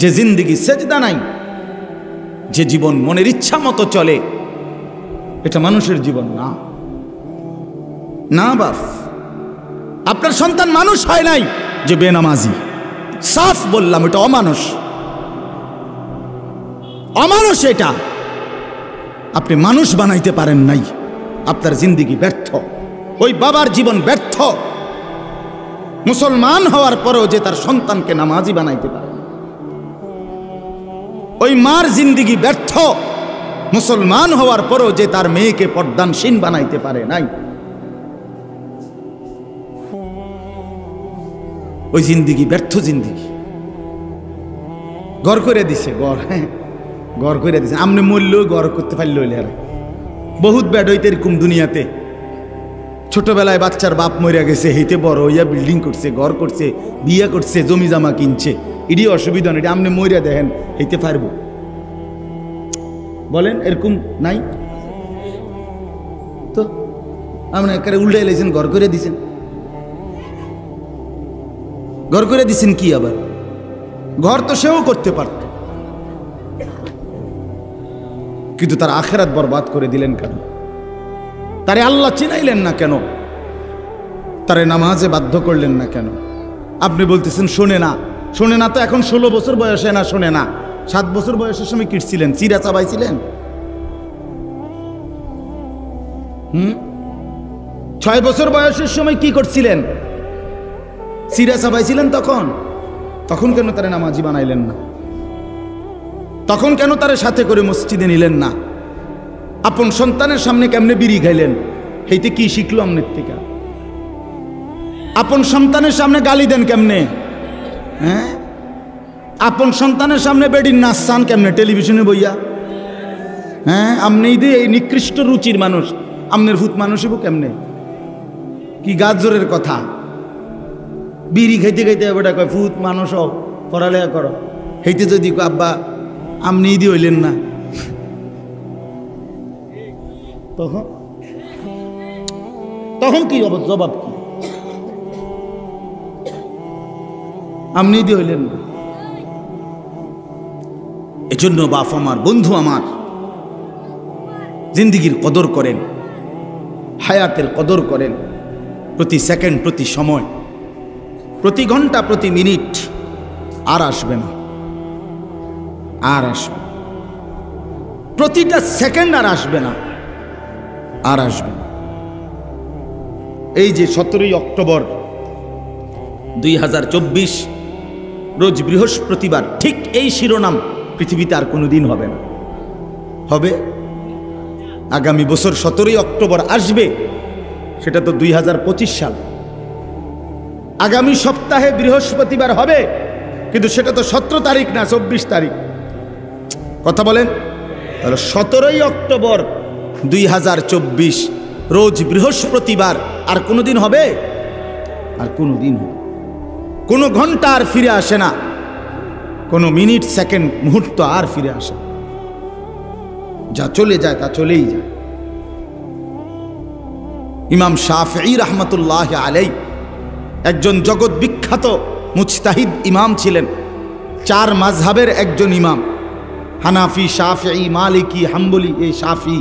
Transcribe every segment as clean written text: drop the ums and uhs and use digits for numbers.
যে জিন্দেগি সেজদা নাই, যে জীবন মনের ইচ্ছা মতো চলে, এটা মানুষের জীবন না। না বাপ, আপনার সন্তান মানুষ হয় নাই যে বেনামাজি। সাফ বললাম, এটা অমানুষ, অমানুষ। এটা আপনি মানুষ বানাইতে পারেন নাই, আপনার জিন্দেগি ব্যর্থ। ওই বাবার জীবন ব্যর্থ। মুসলমান হওয়ার পরেও যে তার সন্তানকে নামাজি বানাইতে পারে, ওই মার জিন্দেগি ব্যর্থ। মুসলমান হওয়ার পরেও যে তার মেয়েকে পর্দানশীল বানাইতে পারে নাই, ওই জিন্দেগি ব্যর্থ জিন্দেগি। ঘর করে দিছে, ঘর করে দিছে। আমনে মূল্য ঘর করতে পারল। বহুত ব্যাড হইতে এরকম দুনিয়াতে। ছোটবেলায় বাচ্চার বাপ মরিয়া গেছে, হেইতে বড় হইয়া বিল্ডিং করছে, ঘর করছে, বিয়ে করছে, জমি জামা কিনছে। এটি অসুবিধা নেই, আপনি মরিয়া দেখেন হইতে পারবো? বলেন, এরকম নাই তো? আপনি একেবারে উল্টাই লাইছেন, ঘর করে দিছেন। ঘর করে দিছেন কি আবার? ঘর তো সেও করতে পারত, কিন্তু তার আখেরাত বরবাদ করে দিলেন কেন? তারে আল্লাহ চিনাইলেন না কেন? তারে নামাজে বাধ্য করলেন না কেন? আপনি বলতেছেন শোনে না, শোনে না। তো এখন 16 বছর বয়সে না শোনে না? 7 বছর বয়সের সময় কিটছিলেন, চিরা চাবাইছিলেন? 6 বছর বয়সের সময় কি করছিলেন? চিরা চাবাইছিলেন। তখন কেন তারে নামাজি বানাইলেন না? তখন কেন তারে সাথে করে মসজিদে নিলেন না? আপন সন্তানের সামনে কেমনে বিড়ি খাইলেন? হেইতে কি শিখলো আমনের থেকে? আপন সন্তানের সামনে গালি দেন কেমনে? হ্যাঁ, আপন সন্তানের সামনে বেডির নাচ চান কেমনে টেলিভিশনে বইয়া? হ্যাঁ, আপনি এই নিকৃষ্ট রুচির মানুষ, আমনের ভূত মানুষ হইব কেমনে? কি গাজরের কথা! বিড়ি খাইতে খাইতে বেটা কয় ভূত মানুষ হও, পড়ালেখা করো। হেইতে যদি আব্বা আপনি ইদি হইলেন না, তখন কি জবাব কি? আপনি ইদি হইলেন না। এজন্য বাপ আমার, বন্ধু আমার, জিন্দেগির কদর করেন, হায়াতের কদর করেন। প্রতি সেকেন্ড, প্রতি সময়, প্রতি ঘন্টা, প্রতি মিনিট আর আসবে না, আর আসবে। প্রতিটা সেকেন্ড আর আসবে না, আর আসবে না। এই যে 17ই অক্টোবর 2024 রোজ বৃহস্পতিবার, ঠিক এই শিরোনাম পৃথিবীতে আর কোনোদিন হবে না। হবে আগামী বছর 17ই অক্টোবর আসবে, সেটা তো 2025 সাল। আগামী সপ্তাহে বৃহস্পতিবার হবে, কিন্তু সেটা তো 17 তারিখ না, 24 তারিখ। কথা বলেন, তাহলে 17ই অক্টোবর 2024 রোজ বৃহস্পতিবার আর কোনোদিন হবে? আর কোনোদিন হবে? কোনো ঘন্টা আর ফিরে আসে না, কোনো মিনিট, সেকেন্ড, মুহূর্ত আর ফিরে আসে। যা চলে যায় তা চলেই যায়। ইমাম শাফিঈ রাহমাতুল্লাহ আলাইহি একজন জগৎ বিখ্যাত মুজতাহিদ ইমাম ছিলেন। 4 মাযহাবের একজন ইমাম, হানাফি, শাফিঈ, মালিকি, হাম্বলি। এই শাফিঈ,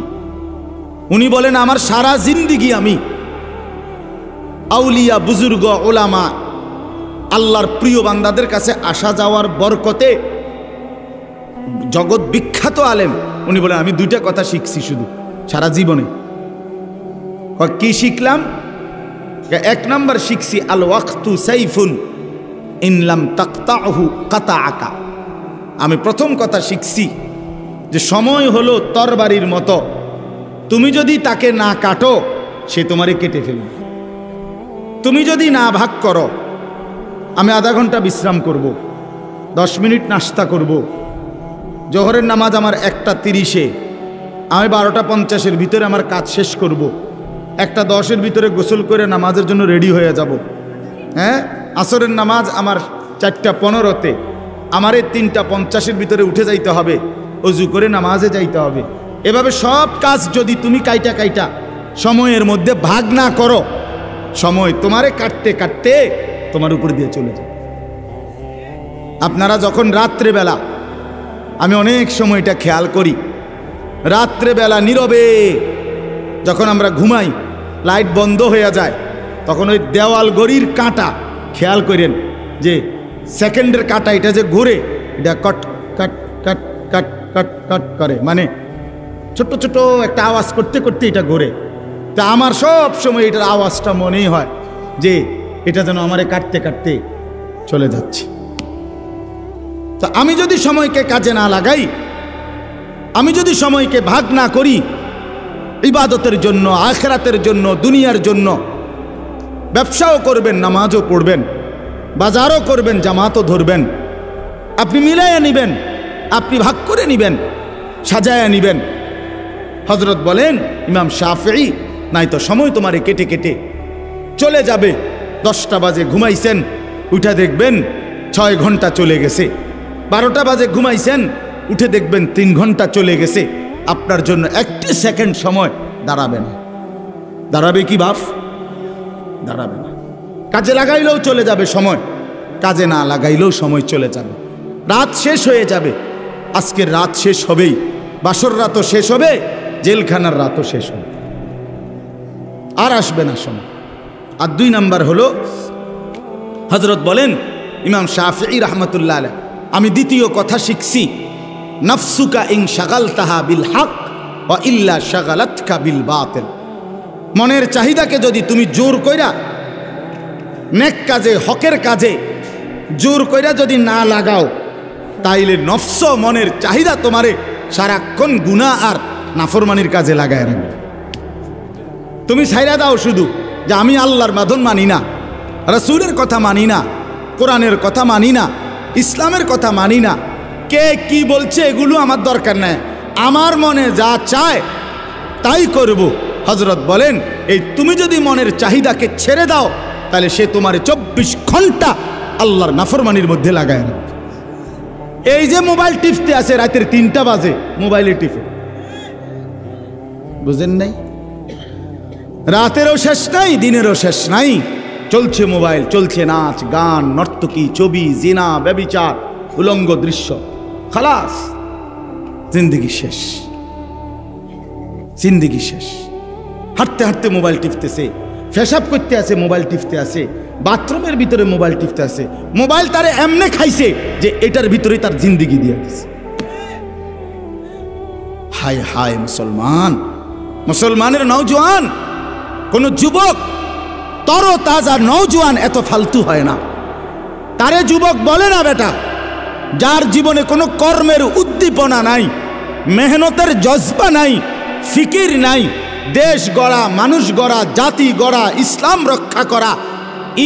উনি বলেন আমার সারা জিন্দেগি আমি আউলিয়া, বুজুর্গ, ওলামা, আল্লাহর প্রিয় বান্দাদের কাছে আসা যাওয়ার বরকতে, জগৎ বিখ্যাত আলেম, উনি বলেন আমি 2টা কথা শিখছি শুধু সারা জীবনে। কি শিখলাম? 1 নাম্বার শিখছি আল ওয়াক্তু সাইফুন ইন লাম তাকতাহু কাতাআকা। আমি প্রথম কথা শিখছি যে সময় হলো তরবারির মতো, তুমি যদি তাকে না কাটো সে তোমারে কেটে ফেলবে। তুমি যদি না ভাগ করো, আমি আধা ঘন্টা বিশ্রাম করব, 10 মিনিট নাস্তা করব, জোহরের নামাজ আমার 1টা 30-এ, আমি 12টা 50-এর ভিতরে আমার কাজ শেষ করব, 1টা 10-এর ভিতরে গোসল করে নামাজের জন্য রেডি হয়ে যাব। হ্যাঁ, আসরের নামাজ আমার 4টা 15-তে, আমার এই 3টা 50-এর ভিতরে উঠে যাইতে হবে, অজু করে নামাজে যাইতে হবে। এভাবে সব কাজ যদি তুমি কাইটা সময়ের মধ্যে ভাগ না করো, সময় তোমারে কাটতে কাটতে তোমার উপর দিয়ে চলে যায়। আপনারা যখন রাত্রেবেলা, আমি অনেক সময় এটা খেয়াল করি, রাত্রেবেলা নীরবে যখন আমরা ঘুমাই, লাইট বন্ধ হয়ে যায়, তখন ওই দেওয়াল গড়ির কাঁটা খেয়াল করেন যে সেকেন্ডের কাঁটা এটা যে ঘুরে, এটা কট কাট কাট কাট কাট কাট করে, মানে ছোট্ট ছোট একটা আওয়াজ করতে করতে এটা ঘুরে। তা আমার সব সময় এটার আওয়াজটা মনেই হয় যে এটা যেন আমারে কাটতে কাটতে চলে যাচ্ছে। তো আমি যদি সময়কে কাজে না লাগাই, আমি যদি সময়কে ভাগ না করি ইবাদতের জন্য, আখিরাতের জন্য, দুনিয়ার জন্য, ব্যবসাও করবেন, নামাজও পড়বেন, বাজারও করবেন, জামাতও ধরবেন, আপনি মিলাইয়া নিবেন, আপনি ভাগ করে নিবেন, সাজায়া নিবেন। হযরত বলেন ইমাম শাফিঈ, নাই তো সময় তোমারে কেটে কেটে চলে যাবে। 10টা বাজে ঘুমাইছেন, উঠে দেখবেন 6 ঘন্টা চলে গেছে। 12টা বাজে ঘুমাইছেন, উঠে দেখবেন 3 ঘন্টা চলে গেছে। আপনার জন্য একটি সেকেন্ড সময় দাঁড়াবে না। দাঁড়াবে কি বাপ? দাঁড়াবে না। কাজে লাগাইলেও চলে যাবে সময়, কাজে না লাগাইলেও সময় চলে যাবে। রাত শেষ হয়ে যাবে, আজকের রাত শেষ হবেই, বাসর রাতও শেষ হবে, জেলখানার রাতও শেষ হবে, আর আসবে না সময়। আর 2 নাম্বার হলো, হযরত বলেন ইমাম শাফিঈ রাহমাতুল্লাহ আলাইহি, আমি দ্বিতীয় কথা শিখছি, নফসুকা ইন শাগালতাহা বিল হক ওয়া ইল্লা শাগালাতকা বিল বাতিল। মনের চাহিদাকে যদি তুমি জোর কইরা নেক কাজে, হকের কাজে জোর কইরা যদি না লাগাও, তাইলে নফস, মনের চাহিদা তোমারে সারাক্ষণ গুনাহ আর নাফরমানির কাজে লাগায় রাখবে। তুমি ছাইরা দাও শুধু যে আমি আল্লাহর মাধন মানি না, রাসূলের কথা মানি না, কোরআনের কথা মানি না, ইসলামের কথা মানি না, কে কি বলছে এগুলো আমার দরকার নাই, আমার মনে যা চায় তাই করব। হযরত বলেন এই তুমি যদি মনের চাহিদাকে ছেড়ে দাও, তাহলে সে তোমার 24 ঘন্টা আল্লাহর নাফরমানির মধ্যে লাগায় রাখবে। এই যে মোবাইল টিপতে আছে রাতের 3টা বাজে, মোবাইলে টিপে, বুঝেন নাই? রাতেরও শেষ নাই, দিনেরও শেষ নাই, চলছে মোবাইল, চলছে নাচ গান, নর্তকী, ছবি, জিনা, ব্যভিচার, উলঙ্গ দৃশ্য, খালাস, জিন্দেগি শেষ, জিন্দেগি শেষ। হাঁটতে হাঁটতে মোবাইল টিপতেছে, পেশাব করতে আছে মোবাইল টিপতে আছে, বাথরুমের ভিতরে মোবাইল টিপতে আছে। মোবাইল তারে এমনে খাইছে যে এটার ভিতরে তার জিন্দেগি দিয়ে দিছে। হায় হায় মুসলমান, মুসলমানের নওজোয়ান, কোন যুবক তর তাজা নওজোয়ান এত ফালতু হয় না। তারে যুবক বলে না বেটা, যার জীবনে কোনো কর্মের উদ্দীপনা নাই, মেহনতের জজবা নাই, ফিকির নাই, দেশ গড়া, মানুষ গড়া, জাতি গড়া, ইসলাম রক্ষা করা,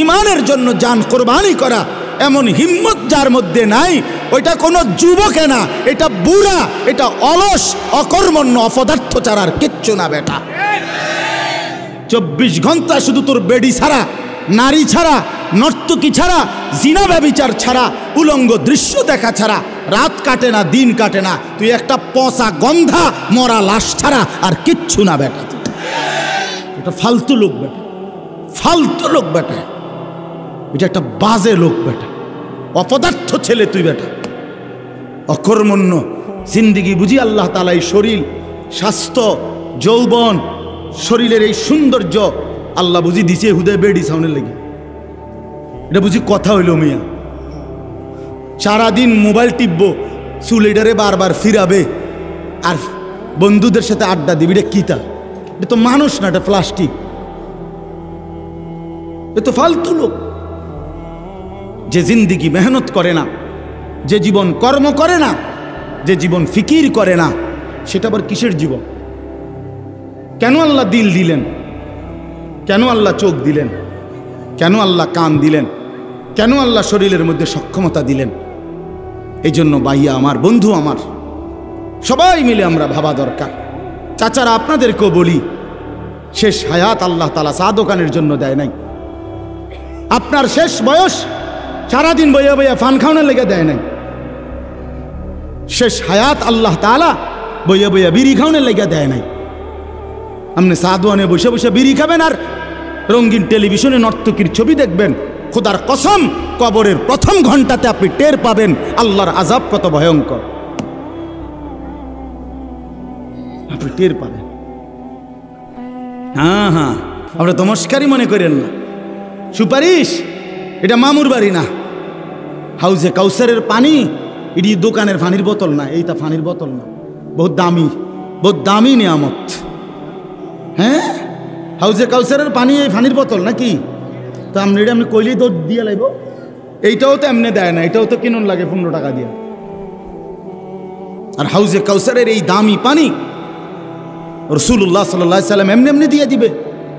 ইমানের জন্য জান কোরবানি করা, এমন হিম্মত যার মধ্যে নাই, ওইটা কোনো যুবকে না, এটা বুড়া, এটা অলস, অকর্মণ্য, অপদার্থ ছাড়ার কিচ্ছু না বেটা। 24 ঘন্টা শুধু তোর বেডি ছাড়া, নারী ছাড়া, নর্তকী ছাড়া, জিনা ব্যভিচার ছাড়া, উলঙ্গ দৃশ্য দেখা ছাড়া রাত কাটে না, দিন কাটে না। তুই একটা পচা গন্ধা মরা লাশ ছাড়া আর কিচ্ছু না বেটা। এটা ফালতু লোক বেটা, ফালতু লোক বেটা, এটা একটা বাজে লোক বেটা, অপদার্থ ছেলে তুই বেটা, অকর্মণ্য জিন্দিগি বুঝি আল্লাহ তাআলা এই শরীর, স্বাস্থ্য, যৌবন, শরীরের এই সৌন্দর্য আল্লাহ বুঝি দিছে হুদায় বেডি সাউনের লেগে। এটা বুঝি কথা হইল মিয়া? সারাদিন মোবাইল টিপবো, চুলিডারে বারবার ফিরাবে আর বন্ধুদের সাথে আড্ডা দিবি। এটা কিতা? এটা তো মানুষ না, এটা প্লাস্টিক। এ তো ফালতু লোক। যে জিন্দিগি মেহনত করে না, যে জীবন কর্ম করে না, যে জীবন ফিকির করে না, সেটা আবার কিসের জীবন? কেন আল্লাহ দিল দিলেন? কেন আল্লাহ চোখ দিলেন? কেন আল্লাহ কান দিলেন? কেন আল্লাহ শরীরের মধ্যে সক্ষমতা দিলেন? এই জন্য ভাইয়া আমার, বন্ধু আমার, সবাই মিলে আমরা ভাবা দরকার। চাচারা আপনাদেরকেও বলি, শেষ হায়াত আল্লাহ তাআলা চা দোকানের জন্য দেয় নাই। আপনার শেষ বয়স সারাদিন বইয়া বইয়া ফান খাওয়ানোর লেগে দেয় নাই। শেষ হায়াত আল্লাহ তাআলা বইয়া বইয়া বিড়ি খাওয়ানোর লেগে দেয় নাই। আপনি চা দোকানে বসে বসে বিড়ি খাবেন আর রঙিন টেলিভিশনে নর্তকীর ছবি দেখবেন, খোদার কসম, কবরের প্রথম ঘন্টাতে আপনি টের পাবেন আল্লাহর আযাব কত ভয়ঙ্কর। আপনি টের পাবেন। হ্যাঁ হ্যাঁ, আমরা তো মস্কারি মনে করেন না। সুপারিশ এটা মামুর বাড়ি না, হাউজে কাউসারের পানি এটি দোকানের পানির বোতল না, এইটা পানির বোতল না, বহুত দামি নিয়ামত। হ্যাঁ, হাউজে কাউসারের পানি এই পানির বোতল নাকি? তো আপনি এটা আপনি কইলেই তো দিয়ে লাগব। এইটাও তো এমনি দেয় না, এটাও তো কিনুন লাগে 15 টাকা দিয়ে। আর হাউজে কাউসারের এই দামি পানি রাসূলুল্লাহ সাল্লাল্লাহু আলাইহি সাল্লাম এমনি এমনি দিয়ে দিবে।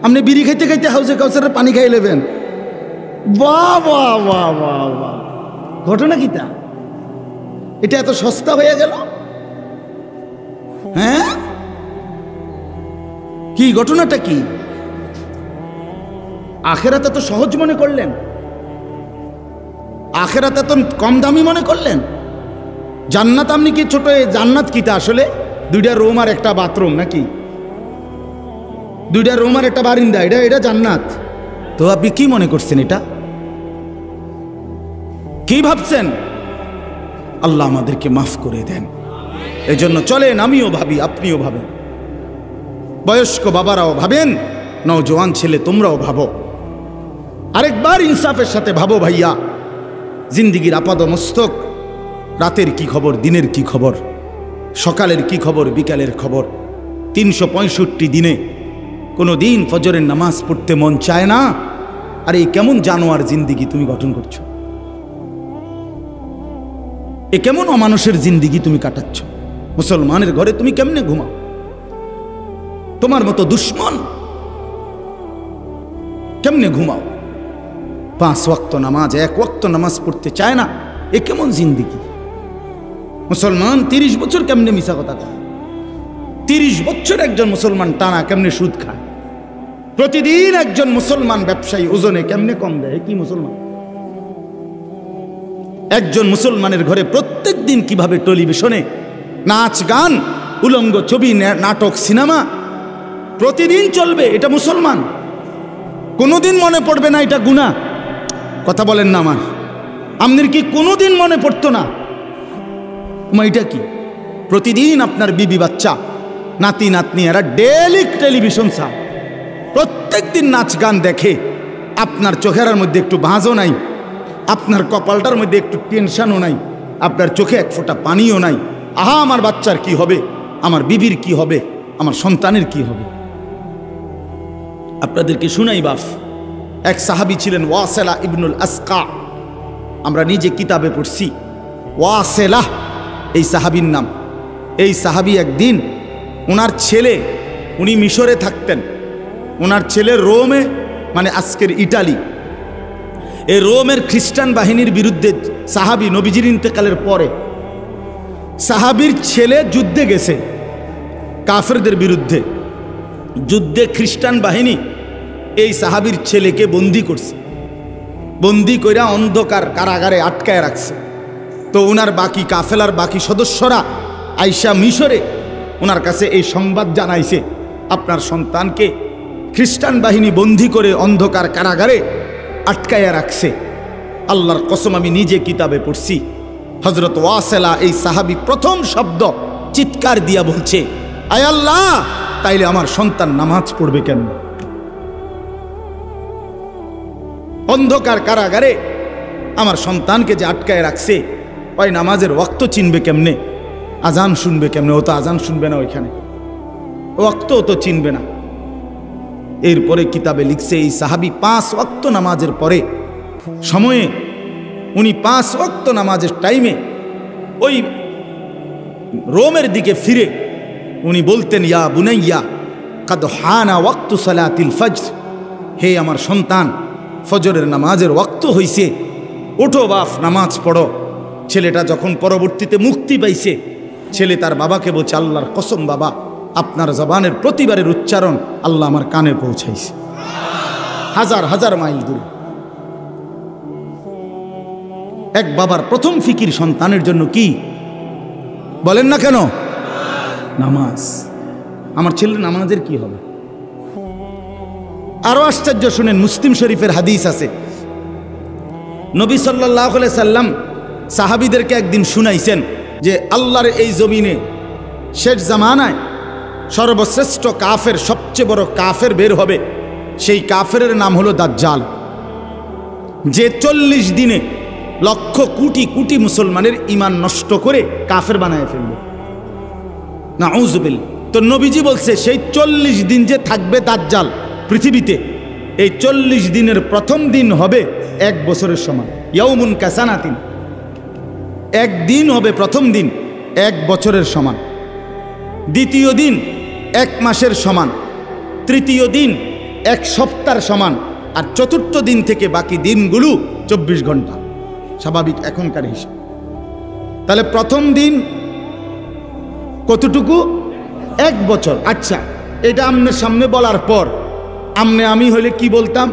আপনি বিড়ি খাইতে খাইতে হাউজে কাউসারের পানি খাই নেবেন। বাহ বাহ বাহ বাহ বাহ, ঘটনা কি তা? এটা এত সস্তা হয়ে গেল? হ্যাঁ, কি ঘটনাটা কি? আখিরাত এত সহজ মনে করলেন? আখিরাত এত কম দামি মনে করলেন? জান্নাত আপনি কি ছোট? জান্নাত কিটা আসলে? 2টা রুম আর একটা বাথরুম নাকি? 2টা রুম আর একটা বারিন্দা, এটা জান্নাত? তো আপনি কি মনে করছেন? এটা কি ভাবছেন? আল্লাহ আমাদেরকে মাফ করে দেন। এই জন্য চলেন, আমিও ভাবি, আপনিও ভাবেন, বয়স্ক বাবারাও ভাবেন, নওজোয়ান ছেলে তোমরাও ভাবো। আরেকবার ইনসাফের সাথে ভাবো ভাইয়া, জিন্দিগির আপাদ মস্তক, রাতের কি খবর, দিনের কি খবর, সকালের কি খবর, বিকালের খবর। 365 দিনে কোনো দিন ফজরের নামাজ পড়তে মন চায় না। আর এই কেমন জানোয়ার জিন্দিগি তুমি গঠন করছো? এ কেমন অমানুষের জিন্দিগি তুমি কাটাচ্ছ? মুসলমানের ঘরে তুমি কেমনে ঘুমাও? তোমার মতো দুশ্মন কেমনে ঘুমাও? 5 ওয়াক্ত নামাজ, 1 ওয়াক্ত নামাজ পড়তে চায় না, এ কেমন জিন্দিগি? মুসলমান 30 বছর কেমনে মিশা কথা কয়? 30 বছর একজন মুসলমান টানা কেমনে সুদ খায়? প্রতিদিন একজন মুসলমান ব্যবসায়ী ওজনে কেমনে কম দেয়? কি মুসলমান? একজন মুসলমানের ঘরে প্রত্যেক দিন কিভাবে টেলিভিশনে নাচ গান, উলঙ্গ ছবি, নাটক, সিনেমা প্রতিদিন চলবে, এটা মুসলমান? কোনোদিন মনে পড়বে না এটা গুনাহ? কথা বলেন না আমার, আপনার কি কোনোদিন মনে পড়তো না এটা কি? প্রতিদিন আপনার বিবি বাচ্চা, নাতি নাতনি এরা ডেইলি টেলিভিশন চায়, প্রত্যেক দিন নাচ গান দেখে। আপনার চোখের মধ্যে একটু ভাঁজও নাই, আপনার কপালটার মধ্যে একটু টেনশনও নাই, আপনার চোখে এক ফোঁটা পানিও নাই। আহা, আমার বাচ্চার কি হবে, আমার বিবির কি হবে, আমার সন্তানের কি হবে? আপনাদেরকে শুনাই বাফ, এক সাহাবী ছিলেন ওয়াসিলা ইবনুল আসকা, আমরা নিজে কিতাবে পড়ছি ওয়াসিলা এই সাহাবীর নাম। এই সাহাবী একদিন ওনার ছেলে, উনি মিশরে থাকতেন, ওনার ছেলে রোমে, মানে আজকের ইটালি, এই রোমের খ্রিস্টান বাহিনীর বিরুদ্ধে সাহাবী নবীজির ইন্তেকালের পরে সাহাবীর ছেলে যুদ্ধে গেছে কাফেরদের বিরুদ্ধে। যুদ্ধে খ্রিস্টান বাহিনী এই সাহাবীর ছেলেকে বন্দী করছে, বন্দী কইরা অন্ধকার কারাগারে আটকায় রাখছে। তো ওনার বাকি কাফেলার বাকি সদস্যরা আইসা মিশরে ওনার কাছে এই সংবাদ জানাইছে, আপনার সন্তানকে খ্রিস্টান বাহিনী বন্দী করে অন্ধকার কারাগারে আটকায়া রাখছে। আল্লাহর কসম, আমি নিজে কিতাবে পড়ছি, হযরত ওয়াসিলা এই সাহাবী প্রথম শব্দ চিৎকার দিয়া বলছে, আয় আল্লাহ, তাইলে আমার সন্তান নামাজ পড়বে কেন? অন্ধকার কারাগারে আমার সন্তানকে যে আটকায় রাখছে, ওই নামাজের ওয়াক্ত চিনবে কেমনে, আজান শুনবে কেমনে? ও তো আজান শুনবে না, ওইখানে ওয়াক্ত তো চিনবে না। এরপরে কিতাবে লিখছে এই সাহাবী 5 ওয়াক্ত নামাজের পরে সময়ে, উনি 5 ওয়াক্ত নামাজের টাইমে ওই রোমের দিকে ফিরে উনি বলতেন, ইয়া বুনাইয়া কাদ হানা ওয়াক্তু সালাতিল ফজর, হে আমার সন্তান, ফজরের নামাজের ওয়াক্ত হইছে, ওঠো বাপ, নামাজ পড়ো। ছেলেটা যখন পরবর্তীতে মুক্তি পাইছে, ছেলে তার বাবাকে বলছে, আল্লাহর কসম বাবা, আপনার জবানের প্রতিবারের উচ্চারণ আল্লাহ আমার কানে পৌঁছাইছে, হাজার হাজার মাইল দূরে। এক বাবার প্রথম ফিকির সন্তানের জন্য কি বলেন না কেন? নামাজ। আমার ছেলের নামাজের কি হবে? আরো আশ্চর্য শুনেন, মুসলিম শরীফের হাদিস আছে, নবী সাল্লাল্লাহু আলাইহি সাল্লাম সাহাবীদেরকে একদিন শুনাইছেন যে আল্লাহর এই জমিনে শেষ জামানায় সর্বশ্রেষ্ঠ কাফের, সবচেয়ে বড় কাফের বের হবে। সেই কাফেরের নাম হলো দাজ্জাল, যে 40 দিনে লক্ষ কোটি কোটি মুসলমানের ঈমান নষ্ট করে কাফের বানায় ফেলবে। নাউযুবিল্লাহ। তো নবীজি বলছে সেই 40 দিন যে থাকবে দাজ্জাল পৃথিবীতে, এই 40 দিনের প্রথম দিন হবে 1 বছরের সমান। ইয়াউমুন কাসানাতিন, একদিন হবে প্রথম দিন 1 বছরের সমান, দ্বিতীয় দিন 1 মাসের সমান, তৃতীয় দিন 1 সপ্তাহের সমান, আর চতুর্থ দিন থেকে বাকি দিনগুলো 24 ঘন্টা, স্বাভাবিক এখনকার হিসাব। তাহলে প্রথম দিন কতটুকু? 1 বছর। আচ্ছা, এটা আমনের সামনে বলার পর আমি হইলে কি বলতাম?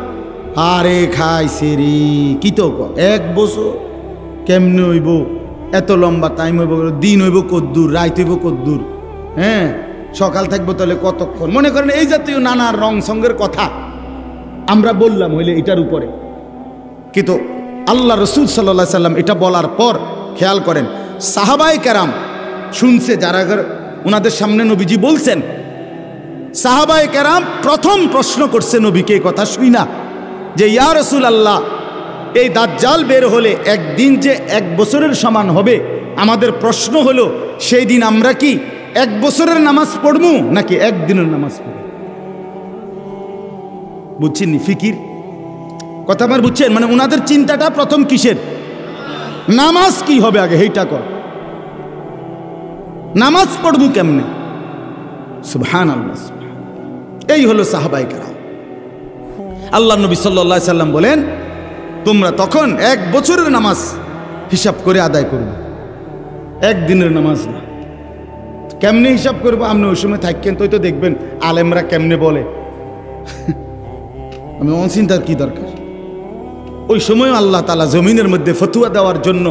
আরে খাইছে রে, কি তো 1 বছর কেমনে হইব? এত লম্বা টাইম হইব, দিন হইব কদ্দূর, রাত হইব কদ্দূর, হ্যাঁ সকাল থাকবো তাহলে কতক্ষণ? মনে করেন এই জাতীয় নানা রং সঙ্গের কথা আমরা বললাম হইলে এটার উপরে। কিন্তু আল্লাহ রসুল সাল্লাল্লাহু আলাইহি সাল্লাম এটা বলার পর খেয়াল করেন, সাহাবায়ে কেরাম শুনছে, যারা ওনাদের সামনে নবীজি বলছেন, সাহাবায়ে কেরাম প্রথম প্রশ্ন করছে নবীকে এই কথা শুনা যে ইয়া রাসূলুল্লাহ, এই দাজ্জাল বের হলে একদিন যে 1 বছরের সমান হবে, আমাদের প্রশ্ন হলো সেই দিন আমরা কি 1 বছরের নামাজ পড়বো নাকি 1 দিনের নামাজ পড়ব? বুঝছেন ফিকির কথা আমার? বুঝছেন মানে ওনাদের চিন্তাটা প্রথম কিসের? নামাজ কি হবে আগে, এইটা কর, নামাজ পড়বো কেমনে? সুবহানাল্লাহ। এই হলো সাহাবায়ে কেরাম। আল্লাহ নবী সাল্লাল্লাহু আলাইহি সাল্লাম বলেন, তোমরা তখন 1 বছরের নামাজ হিসাব করে আদায় করবে, 1 দিনের নামাজ না। কেমনে হিসাব করবো? আপনি ওই সময় থাকেন তো দেখবেন আলেমরা কেমনে বলে। আমি অচিন্তার কি দরকার? ওই সময় আল্লাহ তাআলা জমিনের মধ্যে ফতোয়া দেওয়ার জন্য,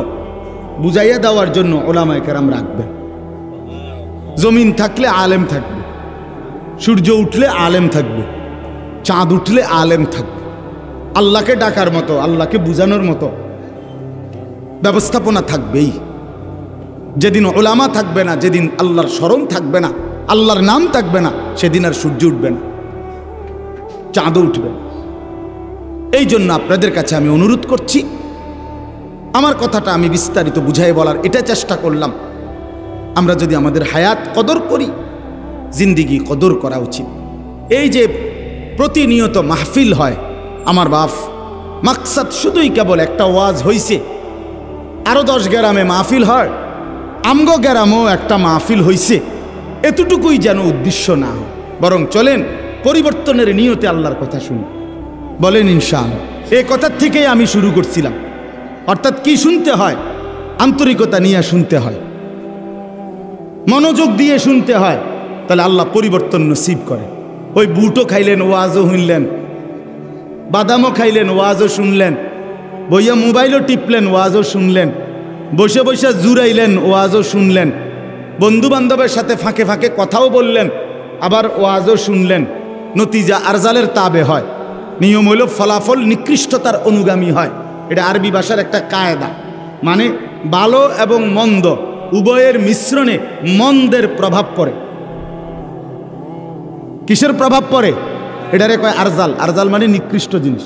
বুঝাইয়া দেওয়ার জন্য উলামায়ে কেরাম রাখবেন। জমিন থাকলে আলেম থাকবে, সূর্য উঠলে আলেম থাকবে, চাঁদ উঠলে আলেম থাকবে। আল্লাহকে ডাকার মতো, আল্লাহকে বুঝানোর মতো ব্যবস্থাপনা থাকবেই। যেদিন উলামা থাকবে না, যেদিন আল্লাহর স্মরণ থাকবে না, আল্লাহর নাম থাকবে না, সেদিন আর সূর্য উঠবে না, চাঁদও উঠবে না। এই জন্য আপনাদের কাছে আমি অনুরোধ করছি, আমার কথাটা আমি বিস্তারিত বুঝাই বলার এটা চেষ্টা করলাম। আমরা যদি আমাদের হায়াত কদর করি, জিন্দিগি কদর করা উচিত। এই যে প্রতিনিয়ত মাহফিল হয়, আমার বাপ মাকসাদ শুধুই কেবল একটা ওয়াজ হইছে, আরও 10 গ্রামে মাহফিল হয়, আমগো গ্রামেও একটা মাহফিল হইছে, এতটুকুই যেন উদ্দেশ্য না হয়। বরং চলেন পরিবর্তনের নিয়তে আল্লাহর কথা শুনি, বলেন ইনশাআল্লাহ। এই কথার থেকেই আমি শুরু করছিলাম। অর্থাৎ কি শুনতে হয়? আন্তরিকতা নিয়ে শুনতে হয়, মনোযোগ দিয়ে শুনতে হয়, তাহলে আল্লাহ পরিবর্তন নসিব করে। ওই বুটও খাইলেন, ওয়াজও শুনলেন, বাদামও খাইলেন, ওয়াজও শুনলেন, বইয়া মোবাইলও টিপলেন, ওয়াজও শুনলেন, বসে বসে জুড়াইলেন, ওয়াজও শুনলেন, বন্ধু বান্ধবের সাথে ফাঁকে ফাঁকে কথাও বললেন, আবার ওয়াজও শুনলেন। নতিজা আরজালের তাবে হয়। নিয়ম হইল ফলাফল নিকৃষ্টতার অনুগামী হয়। এটা আরবি ভাষার একটা কায়দা, মানে ভালো এবং মন্দ উভয়ের মিশ্রণে মন্দের প্রভাব পড়ে। কিসের প্রভাব পড়ে? এটারে কয় আরজাল। আরজাল মানে নিকৃষ্ট জিনিস।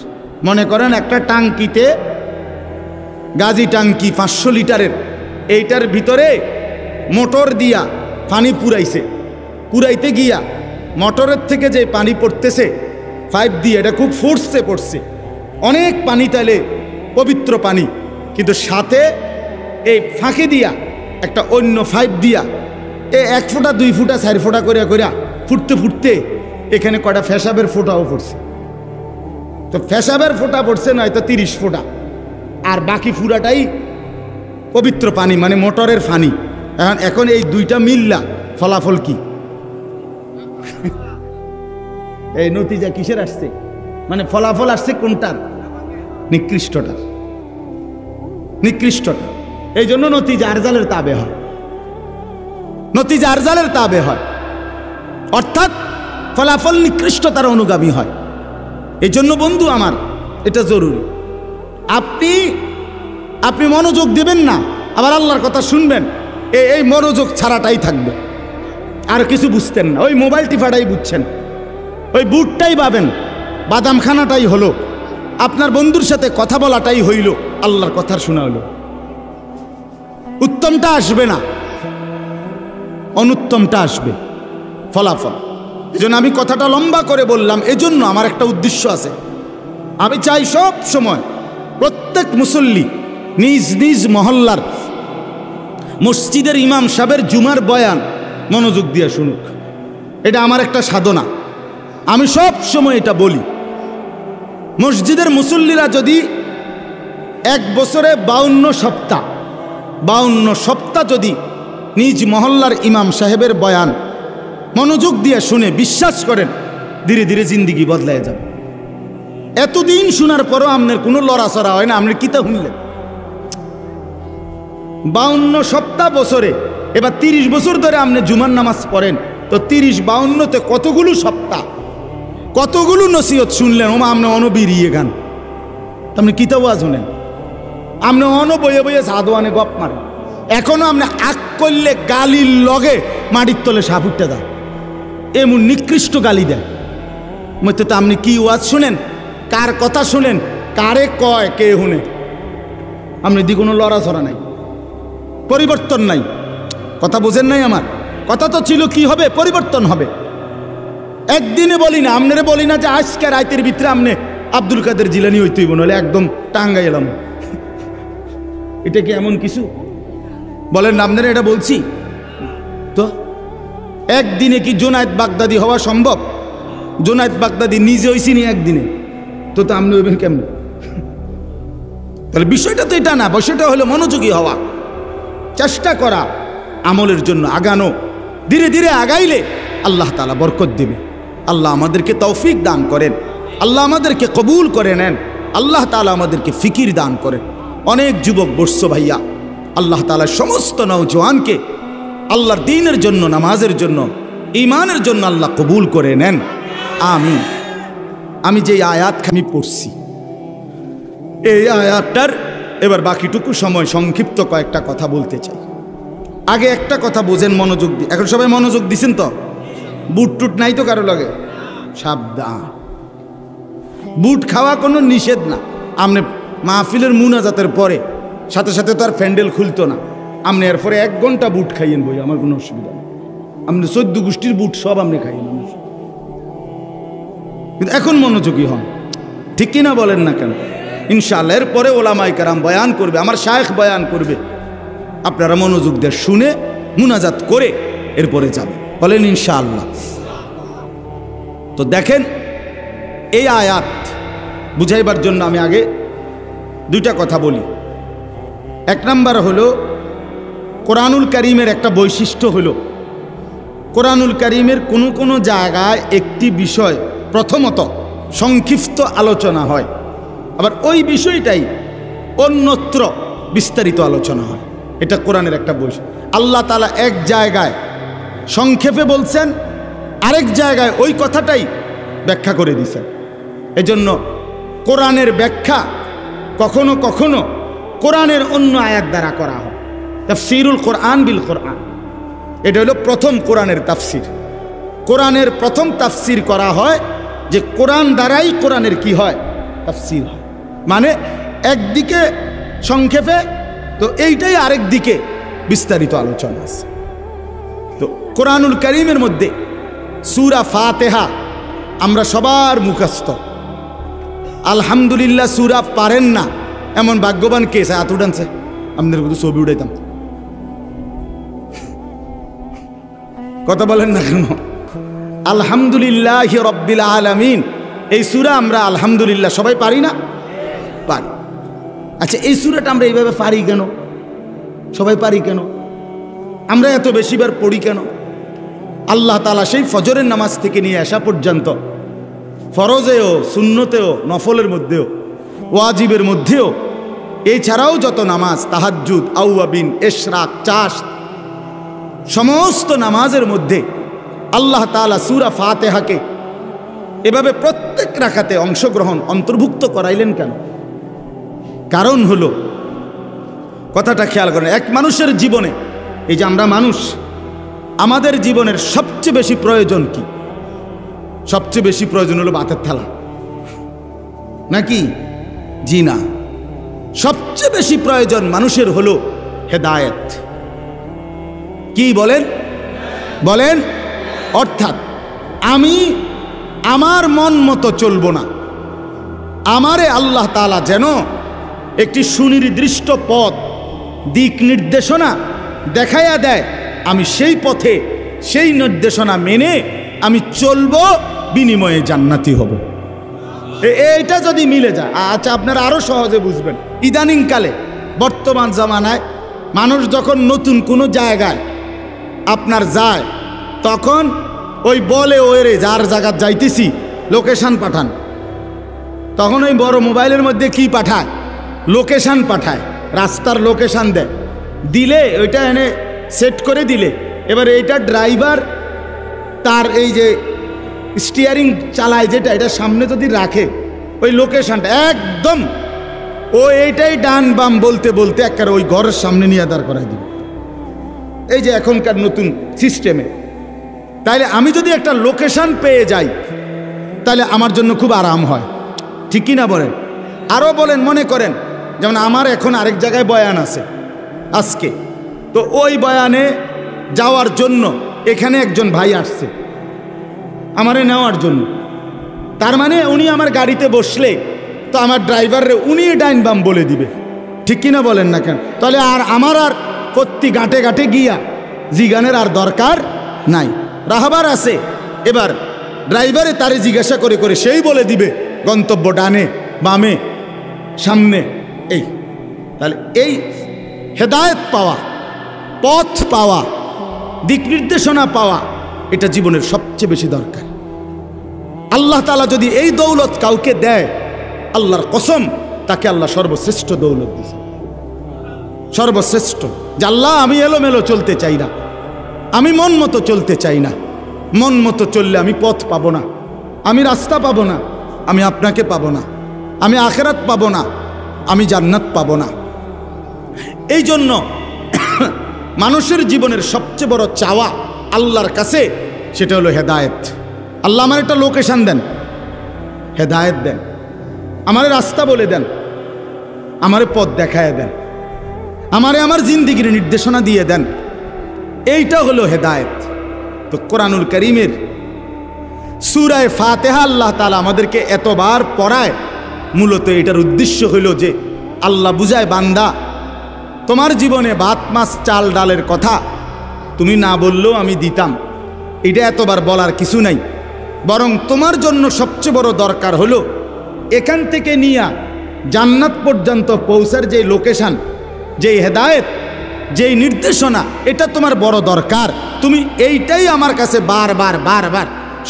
মনে করেন একটা টাঙ্কিতে, গাজী টাঙ্কি 500 লিটারের, এইটার ভিতরে মোটর দিয়া পানি পুরাইছে, পুরাইতে গিয়া মোটরের থেকে যে পানি পড়তেছে পাইপ দিয়ে, এটা খুব ফোর্সে পড়ছে, অনেক পানি, তাইলে পবিত্র পানি, কিন্তু সাথে এই ফাঁকে দিয়া একটা অন্য পাইপ দিয়া 1 ফোঁটা 2 ফোঁটা 4 ফোঁটা করিয়া করিয়া ফুটতে ফুটতে এখানে কয়টা ফেসাবের ফোঁটাও পড়ছে। তো ফেসাবের ফোঁটা পড়ছে নয়তো 30 ফোঁটা, আর বাকি পুরাটাই পবিত্র পানি, মানে মোটরের পানি। এখন এই দুইটা মিললা ফলাফল কি? এই নতিজা কিসের আসছে? মানে ফলাফল আসছে কোনটার? নিকৃষ্টটার, নিকৃষ্টটা। এই জন্য নতিজা আরজালের তাবে হয়, নতিজা আরজালের তাবে হয়, অর্থাৎ ফলাফল নিকৃষ্টতার অনুগামী হয়। এই জন্য বন্ধু আমার, এটা জরুরি। আপনি আপনি মনোযোগ দেবেন না, আবার আল্লাহর কথা শুনবেন, এই মনোযোগ ছাড়াটাই থাকবে, আর কিছু বুঝতেন না। ওই মোবাইল টিফাটাই বুঝছেন, ওই বুটটাই পাবেন, বাদামখানাটাই হলো, আপনার বন্ধুর সাথে কথা বলাটাই হইল, আল্লাহর কথা শোনা হলো। উত্তমটা আসবে না, অনুত্তমটা আসবে, ফলাফল। এজন্য আমি কথাটা লম্বা করে বললাম, এজন্য আমার একটা উদ্দেশ্য আছে। আমি চাই সব সময় প্রত্যেক মুসল্লি নিজ নিজ মহল্লার মসজিদের ইমাম সাহেবের জুমার বয়ান মনোযোগ দিয়ে শুনুক। এটা আমার একটা সাধনা, আমি সব সময় এটা বলি। মসজিদের মুসল্লিরা যদি এক বছরে 52 সপ্তাহ যদি নিজ মহল্লার ইমাম সাহেবের বয়ান মনোযোগ দিয়ে শুনে, বিশ্বাস করেন ধীরে ধীরে জিন্দিগি বদলায় যাবে। এতদিন শোনার পরও আপনার কোনো লড়াচড়া হয় না, আপনি কিতা শুনলেন? 52 সপ্তাহ বছরে, এবার 30 বছর ধরে আপনি জুমার নামাজ পড়েন, তো 30-52তে কতগুলো সপ্তাহ, কতগুলো নসিহত শুনলেন। ওমা আপনি অনবিরিয়ে গান, আপনি কিতা ওয়াজ শুনেন, আপনি বইয়ে বইয়ে সাদওয়ানে গপ মারেন। এখনো আপনি আগ করলে গালির লগে মাটির তলে সাপ উঠতে দেয়, এমন নিকৃষ্ট গালি দেয়। মধ্যে তো আপনি কি ওয়াজ শুনেন, কার কথা শুনেন, কারে কয় কে শুনে, আপনি দি কোনো লড়াছড়া নাই, পরিবর্তন নাই। কথা বোঝেন নাই আমার কথা? তো ছিল কি হবে, পরিবর্তন হবে। একদিনে বলি না, আপনারে বলি না যে আজকে রাতের ভিতরে আপনি আব্দুল কাদের জিলানি হইতেই বলে একদম টাঙ্গাই এলাম, এটা কি এমন কিছু? বলেন না, আপনারা এটা বলছি তো? একদিনে কি জুনায়েদ বাগদাদি হওয়া সম্ভব? জুনায়েদ বাগদাদি নিজে হইছিনি একদিনে, তো আপনি হইবেন কেমন? তাহলে বিষয়টা তো এটা না, বিষয়টা হলো মনোযোগী হওয়া, চেষ্টা করা, আমলের জন্য আগানো। ধীরে ধীরে আগাইলে আল্লাহ তাআলা বরকত দেবে। আল্লাহ আমাদেরকে তৌফিক দান করেন, আল্লাহ আমাদেরকে কবুল করে নেন, আল্লাহ তাআলা আমাদেরকে ফিকির দান করেন। অনেক যুবক বসছো ভাইয়া, আল্লাহ তাআলা সমস্ত নওজওয়ানকে আল্লাহর দ্বীনের জন্য, নামাজের জন্য, ঈমানের জন্য আল্লাহ কবুল করে নেন, আমিন। আমি যে আয়াত আমি পড়ছি, এই আয়াতটার এবার বাকিটুকু সময় সংক্ষিপ্ত কয়েকটা কথা বলতে চাই। আগে একটা কথা বোঝেন মনোযোগ দিয়ে। এখন সবাই মনোযোগ দিছেন তো? বুট টুট নাই তো কারো লাগে? সাবধান, বুট খাওয়া কোনো নিষেধ না। আপনি মাহফিলের মুনাজাতের পরে সাথে সাথে তো আর প্যান্ডেল খুলতো না, আপনি এরপরে 1 ঘন্টা বুট খাইয়েন বই, আমার কোনো অসুবিধা নেই। আপনি 14 গোষ্ঠীর বুট সব আপনি খাইয়েন, কিন্তু এখন মনোযোগী হন, ঠিক কিনা বলেন না কেন? ইনশাআল্লাহ এরপরে ওলামায়ে কেরাম বয়ান করবে, আমার শায়েখ বয়ান করবে, আপনারা মনোযোগ দিয়ে শুনে মুনাজাত করে এরপরে যাবেন, বলেন ইনশাআল্লাহ। তো দেখেন, এই আয়াত বুঝাইবার জন্য আমি আগে 2টা কথা বলি। 1 নাম্বার হলো, কোরআনুল কারীমের একটা বৈশিষ্ট্য হলো, কোরআনুল কারীমের কোনো জায়গায় একটি বিষয় প্রথমত সংক্ষিপ্ত আলোচনা হয়, আবার ওই বিষয়টাই অন্যত্র বিস্তারিত আলোচনা হয়। এটা কোরআনের একটা বৈশিষ্ট্য। আল্লাহ তাআলা এক জায়গায় সংক্ষেপে বলছেন, আরেক জায়গায় ওই কথাটাই ব্যাখ্যা করে দিয়েছেন। এজন্য কোরআনের ব্যাখ্যা কখনো কখনো কোরআনের অন্য আয়াত দ্বারা করা হয়। তাফসীরুল কোরআন বিল কোরআন, এটা হলো প্রথম কোরআনের তাফসীর। কোরআনের প্রথম তাফসীর করা হয় যে কোরআন দ্বারাই কোরআনের কি হয়, তাফসীর হয়। মানে একদিকে সংক্ষেপে, তো এইটাই আরেক দিকে বিস্তারিত আলোচনা আছে। তো কোরআনুল কারীমের মধ্যে সূরা ফাতিহা আমরা সবার মুখস্থ। আলহামদুলিল্লাহ সূরা পারেন না এমন ভাগ্যবান কে? হাত উঠানছে, আমাদের কিন্তু ছবি উঠাইতাম। কথা বলেন না কেন? আলহামদুলিল্লাহি রাব্বিল আলামিন, এই সূরা আমরা আলহামদুলিল্লাহ সবাই পারি না? পারি। আচ্ছা, এই সূরাটা আমরা এইভাবে পারি কেন? সবাই পারি কেন? আমরা এত বেশিবার পড়ি কেন? আল্লাহ তাআলা সেই ফজরের নামাজ থেকে নিয়ে আসা পর্যন্ত ফরজেও, সুন্নতেও, নফলের মধ্যেও, ওয়াজিবের মধ্যেও, এছাড়াও যত নামাজ, তাহাজ্জুদ, আউয়াবিন, ইশরাক, চাশ, সমস্ত নামাজের মধ্যে আল্লাহ তাআলা সূরা ফাতিহাকে এভাবে প্রত্যেক রাকাতে অংশগ্রহণ অন্তর্ভুক্ত করাইলেন কেন? কারণ হলো কথাটা খেয়াল করেন। এক মানুষের জীবনে, এই যে আমরা মানুষ, আমাদের জীবনের সবচেয়ে বেশি প্রয়োজন কি? সবচেয়ে বেশি প্রয়োজন হলো ভাতের থালা, নাকি? জি না, সবচেয়ে বেশি প্রয়োজন মানুষের হলো হেদায়েত। কি বলেন? বলেন। অর্থাৎ আমি আমার মন মতো চলবো না, আমারে আল্লাহ তাআলা যেন একটি সুনির্দিষ্ট পথ, দিক নির্দেশনা দেখাইয়া দেয়, আমি সেই পথে, সেই নির্দেশনা মেনে আমি চলবো, বিনিময়ে জান্নাতি হব। এইটা যদি মিলে যায়, আচ্ছা আপনারা আরো সহজে বুঝবেন। ইদানিংকালে বর্তমান জামানায় মানুষ যখন নতুন কোনো জায়গায় আপনার যায়, তখন ওই বলে ওরে যার জায়গা যাইতেছি লোকেশন পাঠান, তখন ওই বড় মোবাইলের মধ্যে কি পাঠায়? লোকেশন পাঠায়, রাস্তার লোকেশন দেয়, দিলে ওইটা এনে সেট করে দিলে, এবার এইটা ড্রাইভার তার এই যে স্টিয়ারিং চালায় যেটা, এটা সামনে যদি রাখে, ওই লোকেশনটা একদম ও এইটাই ডান বাম বলতে বলতে একবার ওই ঘরের সামনে নিয়ে দাঁড় করাই দিবে। এই যে এখনকার নতুন সিস্টেমে। তাইলে আমি যদি একটা লোকেশন পেয়ে যাই, তাহলে আমার জন্য খুব আরাম হয়, ঠিক কি না বলেন? আরও বলেন, মনে করেন যেমন আমার এখন আরেক জায়গায় বয়ান আছে আজকে, তো ওই বয়ানে যাওয়ার জন্য এখানে একজন ভাই আসছে আমারে নেওয়ার জন্য। তার মানে উনি আমার গাড়িতে বসলে তো আমার ড্রাইভাররে উনি ডাইন বাম বলে দিবে, ঠিক কিনা বলেন না কেন? তাহলে আর আমার আর প্রতি ঘাটে ঘাটে গিয়া জিগানের আর দরকার নাই, রাহবার আছে। এবার ড্রাইভারে তারে জিজ্ঞাসা করে করে সেই বলে দিবে গন্তব্য ডানে বামে সামনে। এই তাহলে এই হেদায়েত পাওয়া, পথ পাওয়া, দিক নির্দেশনা পাওয়া, এটা জীবনের সবচেয়ে বেশি দরকার। আল্লাহ তাআলা যদি এই দৌলত কাউকে দেয়, আল্লাহর কসম তাকে আল্লাহ সর্বশ্রেষ্ঠ দৌলত দিয়েছে, সর্বশ্রেষ্ঠ। যে আল্লাহ আমি এলোমেলো চলতে চাই না, আমি মন মতো চলতে চাই না, মন মতো চললে আমি পথ পাবো না, আমি রাস্তা পাবো না, আমি আপনাকে পাবো না, আমি আখিরাত পাবো না, আমি জান্নাত পাবো না। এই জন্য মানুষের জীবনের সবচেয়ে বড় চাওয়া আল্লাহর কাছে, সেটা হলো হেদায়েত। আল্লাহ আমার একটা লোকেশন দেন, হেদায়েত দেন, আমারে রাস্তা বলে দেন, আমারে পথ দেখায় দেন, আমারে আমার জিন্দেগির নির্দেশনা দিয়ে দেন। এইটা হলো হেদায়েত। তো কোরআনুল কারীমের সূরা ফাতিহা আল্লাহ তাআলা আমাদেরকে এতবার পড়ায়, মূলত এটার উদ্দেশ্য হইল যে আল্লাহ বুঝায়, বান্দা তোমার জীবনে ভাত মাছ চাল ডালের কথা তুমি না বললেও আমি দিতাম, এটা এতবার বলার কিছু নাই। বরং তোমার জন্য সবচেয়ে বড় দরকার হলো এখান থেকে নিয়ে জান্নাত পর্যন্ত পৌঁছার যে লোকেশন, যেই হেদায়েত, যেই নির্দেশনা, এটা তোমার বড় দরকার। তুমি এইটাই আমার কাছে বারবার বারবার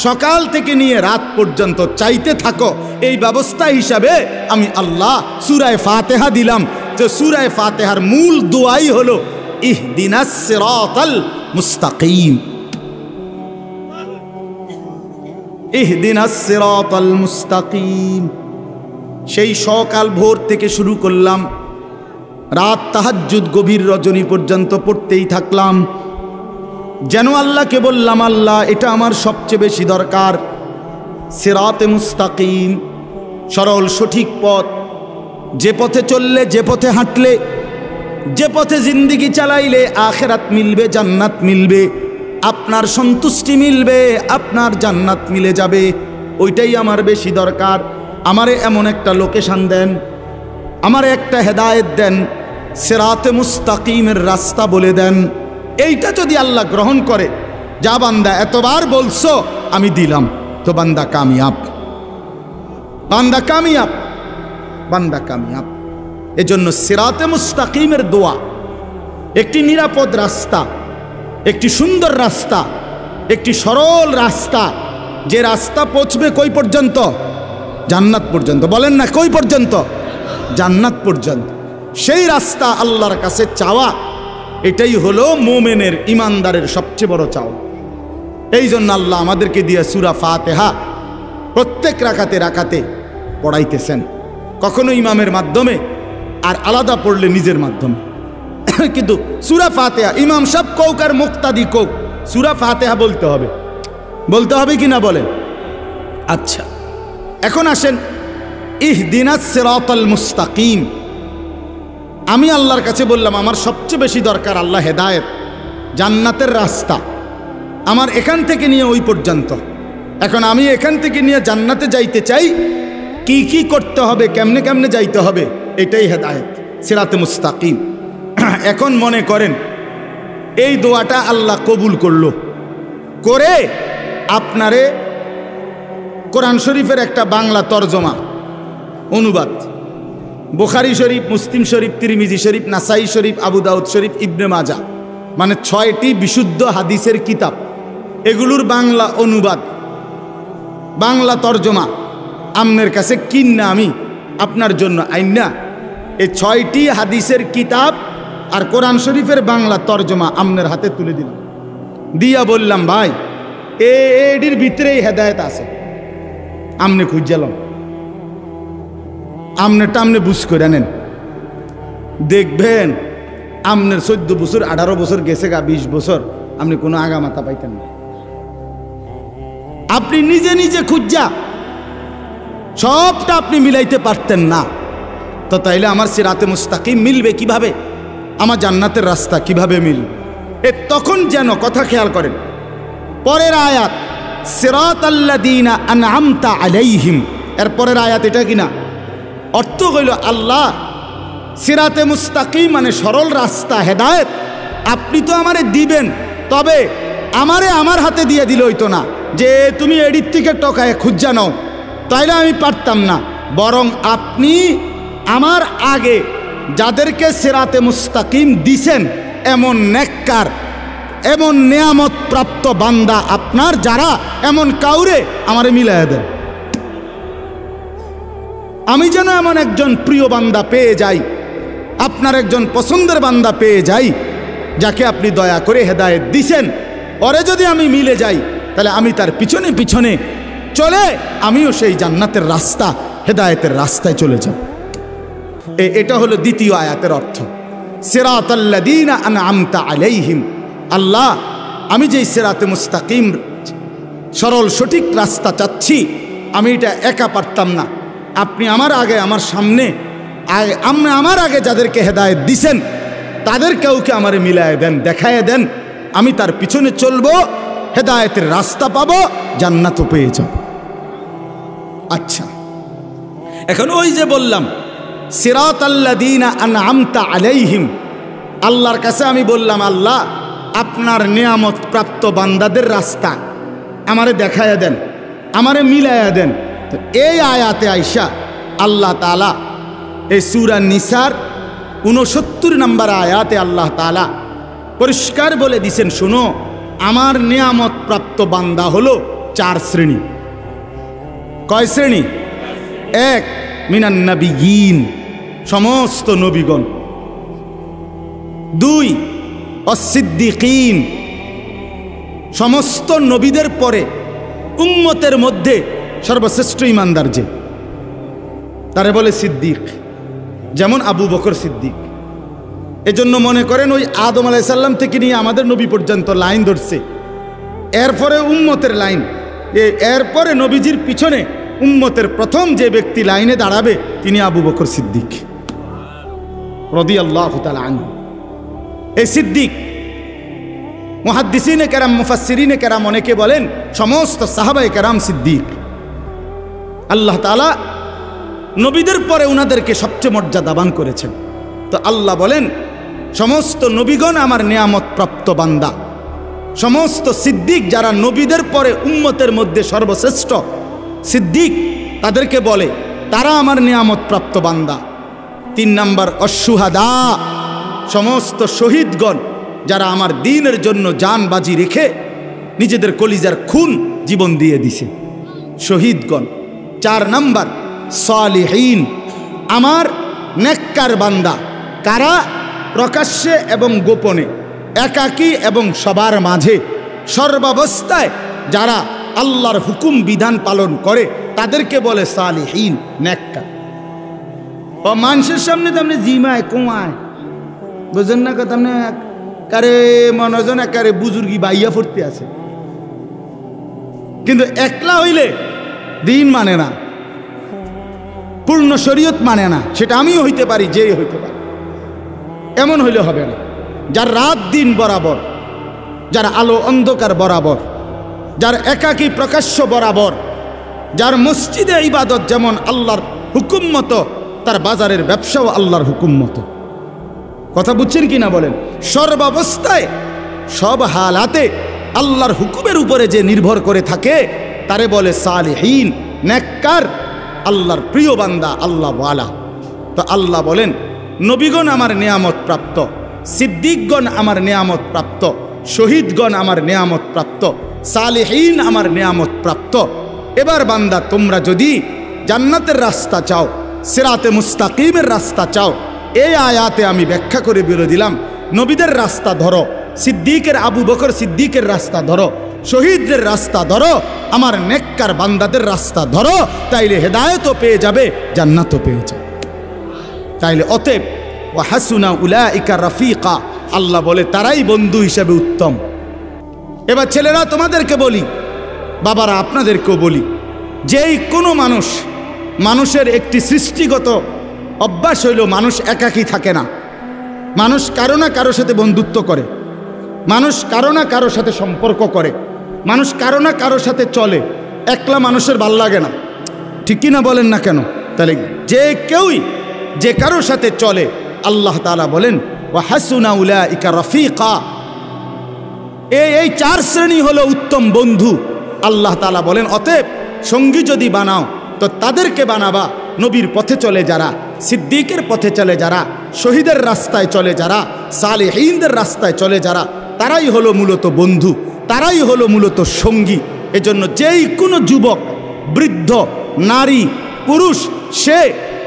সকাল থেকে নিয়ে রাত পর্যন্ত চাইতে থাকো। এই ব্যবস্থা হিসাবে আমি আল্লাহ সূরা ফাতিহা দিলাম, যে সূরা ফাতিহার মূল দোয়াই হলো ইহদিনাস সিরাতাল মুস্তাকিম, ইহদিনাস সিরাতাল মুস্তাকিম। সেই সকাল ভোর থেকে শুরু করলাম, রাত তাহাজ্জুদ গভীর রজনী পর্যন্ত পড়তেই থাকলাম, যেন আল্লাহকে বললাম, আল্লাহ এটা আমার সবচেয়ে বেশি দরকার, সিরাতে মুস্তাকিম, সরল সঠিক পথ, যে পথে চললে, যে পথে হাঁটলে, যে পথে জিন্দেগি চালাইলে আখিরাত মিলবে, জান্নাত মিলবে, আপনার সন্তুষ্টি মিলবে, আপনার জান্নাত মিলে যাবে, ওইটাই আমার বেশি দরকার। আমারে এমন একটা লোকেশন দেন, আমারে একটা হেদায়েত দেন, সিরাতে মুস্তাকিমের রাস্তা বলে দেন। এইটা যদি আল্লাহ গ্রহণ করে, যা বান্দা এতবার বলছো আমি দিলাম, তো বান্দা কামিয়াব, বান্দা কামিয়াব, বান্দা কামিয়াব। এজন্য সিরাতে মুস্তাকিমের দোয়া একটি নিরাপদ রাস্তা, একটি সুন্দর রাস্তা, একটি সরল রাস্তা, যে রাস্তা পৌঁছবে কই পর্যন্ত? জান্নাত পর্যন্ত। বলেন না কই পর্যন্ত? জান্নাত পর্যন্ত। সেই রাস্তা আল্লাহর কাছে চাওয়া, এটাই হলো মোমেনের, ইমানদারের সবচেয়ে বড় চাওয়া। এই জন্য আল্লাহ আমাদেরকে দিয়ে সূরা ফাতিহা প্রত্যেক রাকাতে রাকাতে পড়াইতেছেন, কখনো ইমামের মাধ্যমে, আর আলাদা পড়লে নিজের মাধ্যমে। কিন্তু সূরা ফাতিহা ইমাম সাহেব কোক আর মুক্তাদি কোক সূরা ফাতিহা বলতে হবে কি না বলেন? আচ্ছা, এখন আসেন ইহদিনাস সিরাতাল মুস্তাকিম। আমি আল্লাহর কাছে বললাম আমার সবচেয়ে বেশি দরকার আল্লাহ হেদায়েত, জান্নাতের রাস্তা আমার এখান থেকে নিয়ে ওই পর্যন্ত। এখন আমি এখান থেকে নিয়ে জান্নাতে যাইতে চাই, কি কি করতে হবে, কেমনে কেমনে যাইতে হবে, এটাই হেদায়েত, সিরাতে মুস্তাকিম। এখন মনে করেন এই দোয়াটা আল্লাহ কবুল করলো, করে আপনারে কোরআন শরীফের একটা বাংলা তরজমা অনুবাদ, বুখারী শরীফ, মুসলিম শরীফ, তিরমিজি শরীফ, নাসাই শরীফ, আবু দাউদ শরীফ, ইবনে মাজাহ, মানে 6টি বিশুদ্ধ হাদিসের কিতাব, এগুলোর বাংলা অনুবাদ, বাংলা তরজমা আপনার কাছে কিন্না আমি আপনার জন্য আইনা এই 6টি হাদিসের কিতাব আর কোরআন শরীফের বাংলা তরজমা আপনার হাতে তুলে দিলাম, দিয়া বললাম ভাই এটির ভিতরেই হেদায়েত আছে, আমনে খুঁজালাম, আমনেটা আমনে বুঝ করে নেন, দেখবেন আমনের 14 বছর 18 বছর গেছে গা, 20 বছর আপনি কোনো আগামাতা পাইতেন না। আপনি নিজে নিজে খুঁজা সবটা আপনি মিলাইতে পারতেন না, তো তাইলে আমার সিরাতে মুস্তাকিম মিলবে কিভাবে, আমার জান্নাতের রাস্তা কিভাবে মিলবে? তখন যেন কথা খেয়াল করেন পরের আয়াত সিরাতাল্লাযীনা আনআমতা আলাইহিম, এর পরের আয়াত এটা কিনা অর্থ হইল আল্লাহ সিরাতে মুস্তাকিম মানে সরল রাস্তা, হেদায়েত আপনি তো আমারে দিবেন, তবে আমারে আমার হাতে দিয়ে দিলে হইতো না যে তুমি এডির থেকে টকায় খুঁজা নাও, তাইলে আমি পারতাম না, বরং আপনি আমার আগে যাদেরকে সিরাতে মুস্তাকিম দিছেন এমন নেককার, এমন নেয়ামত প্রাপ্ত বান্দা আপনার যারা, এমন কাউরে আমারে মিলাইয়া দেন, আমি যেন এমন একজন প্রিয় বান্দা পেয়ে যাই, আপনার একজন পছন্দের বান্দা পেয়ে যাই, যাকে আপনি দয়া করে হেদায়েত দিছেন, ওরে যদি আমি মিলে যাই তাহলে আমি তার পিছনে পিছনে চলে আমিও সেই জান্নাতের রাস্তা, হেদায়েতের রাস্তায় চলে যাব। এটা হলো দ্বিতীয় আয়াতের অর্থ, সিরাতাল্লাযীনা আনআমতা আলাইহিম। আল্লাহ আমি যেই সিরাতে মুস্তাকিম সরল সঠিক রাস্তা চাচ্ছি, আমি এটা একা পারতাম না, আপনি আমার আগে আমার সামনে আপনি আমার আগে যাদেরকে হেদায়েত দিছেন তাদের কাউকে আমারে মিলায় দেন, দেখায় দেন, আমি তার পিছনে চলবো, হেদায়েতের রাস্তা পাবো, জান্নাতও পেয়ে যাব। আচ্ছা, এখন ওই যে বললাম সিরাতাল্লাযীনা আনআমতা আলাইহিম, আল্লাহর কাছে আমি বললাম আল্লাহ আপনার নিয়ামত প্রাপ্ত বান্দাদের রাস্তা আমারে দেখায়া দেন, আমারে মিলায়া দেন। তো এই আয়াতে আইসা আল্লাহ তাআলা এই সূরা নিসার 69 নম্বর আয়াতে আল্লাহ তাআলা পরিষ্কার বলে দিছেন, শুনো আমার নিয়ামত প্রাপ্ত বান্দা হলো 4 শ্রেণী। কয় শ্রেণী? 1 মিনান নাবিয়িন, সমস্ত নবীগণ। 2 অস-সিদ্দিকিন, সমস্ত নবীদের পরে উম্মতের মধ্যে সর্বশ্রেষ্ঠ ইমানদার যে, তারে বলে সিদ্দিক, যেমন আবু বকর সিদ্দিক। এজন্য মনে করেন ওই আদম আলাইহিস সালাম থেকে নিয়ে আমাদের নবী পর্যন্ত লাইন ধরছে, এরপরে উম্মতের লাইন, এরপরে নবীজির পিছনে উম্মতের প্রথম যে ব্যক্তি লাইনে দাঁড়াবে তিনি আবু বকর সিদ্দিক রাদিয়াল্লাহু তাআলা আনহু। এই সিদ্দিক মুহাদ্দিসিনে কেরাম, মুফাসসিরিনে কেরাম অনেকে বলেন সমস্ত সাহাবায়ে কেরাম সিদ্দিক। আল্লাহ তাআলা নবীদের পরে উনাদেরকে সবচেয়ে মর্যাদাবান করেছেন। তো আল্লাহ বলেন সমস্ত নবীগণ আমার নিয়ামত প্রাপ্ত বান্দা, সমস্ত সিদ্দিক যারা নবীদের পরে উম্মতের মধ্যে সর্বশ্রেষ্ঠ সিদ্দিক, তাদেরকে বলে তারা আমার নিয়ামত প্রাপ্ত বান্দা। 3 নম্বর অশুহাদা, সমস্ত শহীদগণ যারা আমার দ্বীনের জন্য জান বাজি রেখে নিজেদের কলিজার খুন জীবন দিয়ে দিছে, শহীদগণ। 4 নম্বর সালিহিন, আমার নেককার বান্দা, কারা প্রকাশ্যে এবং গোপনে, একাকী এবং সবার মাঝে, সর্বাবস্থায় যারা আল্লাহর হুকুম বিধান পালন করে তাদেরকে বলে সালিহিন, নেককার। ও মানুষের সামনে তো আপনি জিমায় কুমায় বুঝেন না কথা? আপনি কারে মনোজন একারে বুজুর্গি বাইয়া ফুটতে আছে, কিন্তু একলা হইলে দিন মানে না, পূর্ণ শরীয়ত মানে না। সেটা আমিও হইতে পারি, যেই হইতে পারি, এমন হইলে হবে না। যার রাত দিন বরাবর, যার আলো অন্ধকার বরাবর, যার একাকী প্রকাশ্য বরাবর, যার মসজিদে ইবাদত যেমন আল্লাহর হুকুম মতো, তার বাজারের ব্যবসাও আল্লাহর হুকুম মতো। কথা বুঝছেন কি না বলেন? সর্বাবস্থায় সব হালাতে আল্লাহর হুকুমের উপরে যে নির্ভর করে থাকে তারে বলে সালেহীন, নেককার, আল্লাহর প্রিয় বান্দা, আল্লাহ ওয়ালা। তো আল্লাহ বলেন নবীগণ আমার নিয়ামত প্রাপ্ত, সিদ্দিকগণ আমার নিয়ামত প্রাপ্ত, শহীদগণ আমার নিয়ামত প্রাপ্ত, সালেহীন আমার নিয়ামত প্রাপ্ত। এবার বান্দা তোমরা যদি জান্নাতের রাস্তা চাও, সিরাতে মুস্তাকিমের রাস্তা চাও, এই আয়াতে আমি ব্যাখ্যা করে বলে দিলাম, নবীদের রাস্তা ধরো, সিদ্দিকের আবু বকর সিদ্দিকের রাস্তা ধরো, শহীদদের রাস্তা ধরো, আমার নেককার বান্দাদের রাস্তা ধরো, তাইলে হেদায়েতও পেয়ে যাবে, জান্নাতও পেয়ে যাবে। তাইলে অতএব ওয়া হাসুনা উলাইকা রাফিকা, আল্লাহ বলে তারাই বন্ধু হিসেবে উত্তম। এবার ছেলেরা তোমাদেরকে বলি, বাবারা আপনাদেরকেও বলি, যেই কোনো মানুষের একটি সৃষ্টিগত অভ্যাস হইল মানুষ একাকী থাকে না। মানুষ কারো না কারো সাথে বন্ধুত্ব করে, মানুষ কারো না কারো সাথে সম্পর্ক করে, মানুষ কারো না কারো সাথে চলে। একলা মানুষের ভাল লাগে না, ঠিক কি না বলেন না কেন? তাহলে যে কেউই যে কারো সাথে চলে, আল্লাহ তাআলা বলেন ওয়া হাসুনা উলাইকা রাফিকা, এই চার শ্রেণী হলো উত্তম বন্ধু। আল্লাহ তাআলা বলেন অতএব সঙ্গী যদি বানাও তো তাদেরকে বানাবা নবীর পথে চলে যারা, সিদ্দিকের পথে চলে যারা, শহীদের রাস্তায় চলে যারা, সালেহীনদের রাস্তায় চলে যারা, তারাই হলো মূলত বন্ধু, তারাই হলো মূলত সঙ্গী। এজন্য যেই কোনো যুবক, বৃদ্ধ, নারী, পুরুষ, সে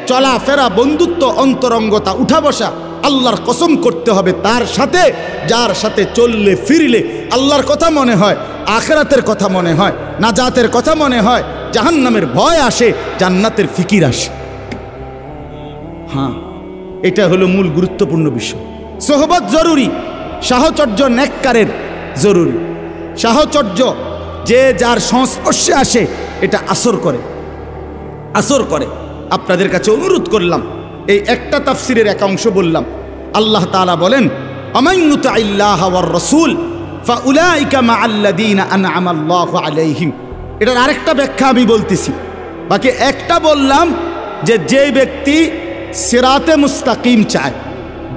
চলাফেরা, বন্ধুত্ব, অন্তরঙ্গতা, উঠা বসা আল্লাহর কসম করতে হবে তার সাথে, যার সাথে চললে ফিরলে আল্লাহর কথা মনে হয়, আখিরাতের কথা মনে হয়, নাজাতের কথা মনে হয়, জাহান্নামের ভয় আসে, জান্নাতের ফিকির আসে। হ্যাঁ, এটা হলো মূল গুরুত্বপূর্ণ বিষয়। সোহবত জরুরি, সাহচর্য নেককারের জরুরি। সাহচর্য যে যার সংস্পর্শে আসে এটা আসর করে। আপনাদের কাছে অনুরোধ করলাম, এই একটা তাফসিরের এক অংশ বললাম। আল্লাহ তাআলা বলেন আমাইনুতাইল্লাহ ওয়ার রাসূল ফাউলাইকা মাআল্লাযীনা আনআমাল্লাহু আলাইহিম। এটার আরেকটা ব্যাখ্যা আমি বলতেছি, বাকি একটা বললাম যে ব্যক্তি সিরাতে মুস্তাকিম চায়,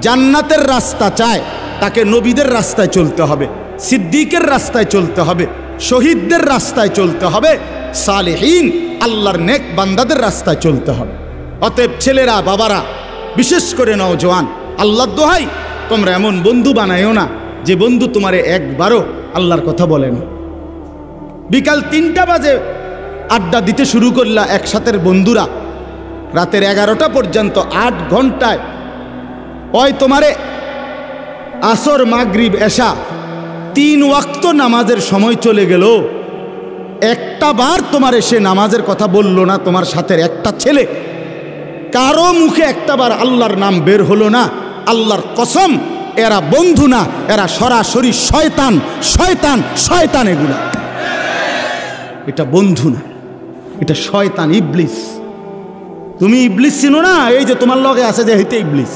জান্নাতের রাস্তা চায়, তাকে নবীদের রাস্তায় চলতে হবে, সিদ্দিকের রাস্তায় চলতে হবে, শহীদদের রাস্তায় চলতে হবে, সালেহীন আল্লাহর নেক বান্দাদের রাস্তায় চলতে হবে। অতএব ছেলেরা, বাবারা, বিশেষ করে নওজোয়ান, আল্লাহর দোহাই তোমরা এমন বন্ধু বানাইও না যে বন্ধু তোমারে একবারও আল্লাহর কথা বলে না। বিকাল 3টা বাজে আড্ডা দিতে শুরু করলা একসাথের বন্ধুরা, রাতের 11টা পর্যন্ত 8 ঘন্টায় ওই তোমারে আসর, মাগরিব, এশা 3 ওয়াক্ত নামাজের সময় চলে গেল, একটা বার তোমারে সে নামাজের কথা বলল না। তোমার সাথে একটা ছেলে, কারো মুখে একটাবার আল্লাহর নাম বের হলো না। আল্লাহর কসম, এরা বন্ধু না, এরা সরাসরি শয়তান, শয়তান, শয়তান। এগুলা এটা বন্ধু না, এটা শয়তান, ইবলিস। তুমি ইবলিস চিনো না? এই যে তোমার লগে আছে যে হইতে ইবলিস,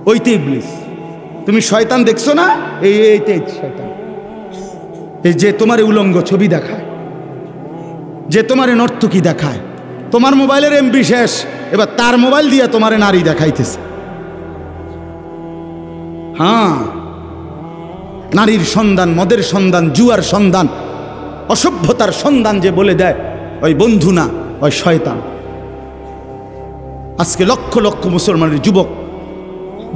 ওইতে ইবলিস। তুমি শয়তান দেখছো না? এইতে শয়তান। এই যে তোমার উলঙ্গ ছবি দেখায়, যে তোমার নর্তকী দেখায়, তোমার মোবাইলের এমবি শেষ, এবার তার মোবাইল দিয়ে তোমার নারী দেখাইতেছে। হ্যাঁ, নারীর সন্ধান, মদের সন্ধান, জুয়ার সন্ধান, অসভ্যতার সন্ধান যে বলে দেয়, ওই বন্ধু না, ওই শয়তান। আজকে লক্ষ লক্ষ মুসলমানের যুবক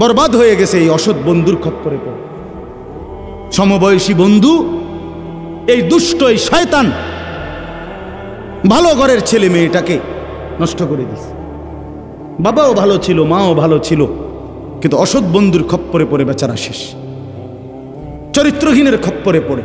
বরবাদ হয়ে গেছে এই অসৎ বন্ধুর খপ্পরে পড়ে। সমবয়সী বন্ধু, এই দুষ্ট, এই শয়তান ভালো ঘরের ছেলে মেয়েটাকে নষ্ট করে দিছে। বাবাও ভালো ছিল, মাও ভালো ছিল, কিন্তু অসৎ বন্ধুর খপ্পরে পড়ে বেচারা শেষ, চরিত্রহীনের খপ্পরে পড়ে।